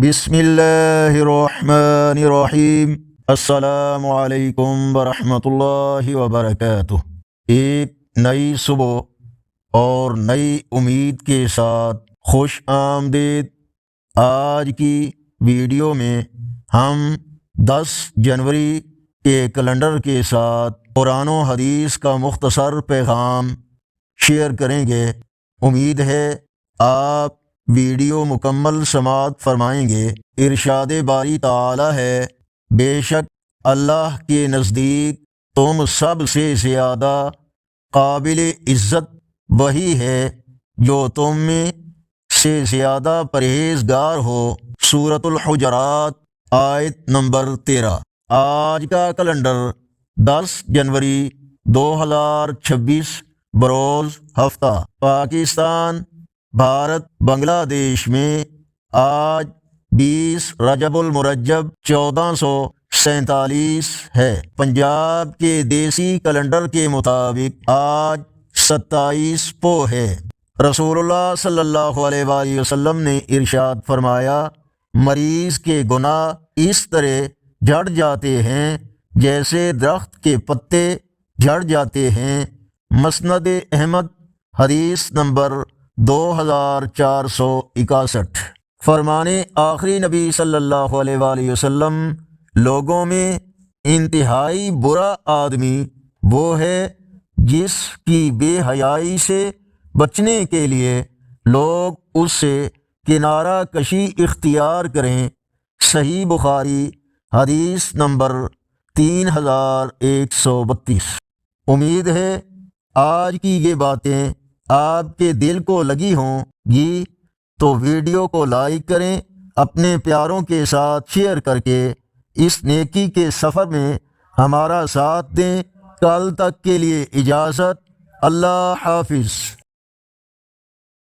بسم اللہ الرحمن الرحیم۔ السلام علیکم ورحمۃ اللہ وبرکاتہ۔ ایک نئی صبح اور نئی امید کے ساتھ خوش آمدید۔ آج کی ویڈیو میں ہم 10 جنوری کے کیلنڈر کے ساتھ قرآن و حدیث کا مختصر پیغام شیئر کریں گے۔ امید ہے آپ ویڈیو مکمل سماعت فرمائیں گے۔ ارشاد باری تعالی ہے، بے شک اللہ کے نزدیک تم سب سے زیادہ قابل عزت وہی ہے جو تم میں سے زیادہ پرہیزگار ہو۔ سورۃ الحجرات آیت نمبر 13۔ آج کا کیلنڈر 10 جنوری 2026 بروز ہفتہ پاکستان بھارت بنگلہ دیش میں آج 20 رجب المرجب 1447 ہے۔ پنجاب کے دیسی کیلنڈر کے مطابق آج 27 پو ہے۔ رسول اللہ صلی اللہ علیہ وآلہ وسلم نے ارشاد فرمایا، مریض کے گناہ اس طرح جھڑ جاتے ہیں جیسے درخت کے پتے جھڑ جاتے ہیں۔ مسند احمد حدیث نمبر 2461۔ فرمانے آخری نبی صلی اللہ علیہ وآلہ وسلم، لوگوں میں انتہائی برا آدمی وہ ہے جس کی بے حیائی سے بچنے کے لیے لوگ اس سے کنارہ کشی اختیار کریں۔ صحیح بخاری حدیث نمبر 3132۔ امید ہے آج کی یہ باتیں آپ کے دل کو لگی ہوں گی، تو ویڈیو کو لائک کریں، اپنے پیاروں کے ساتھ شیئر کر کے اس نیکی کے سفر میں ہمارا ساتھ دیں۔ کل تک کے لیے اجازت، اللہ حافظ۔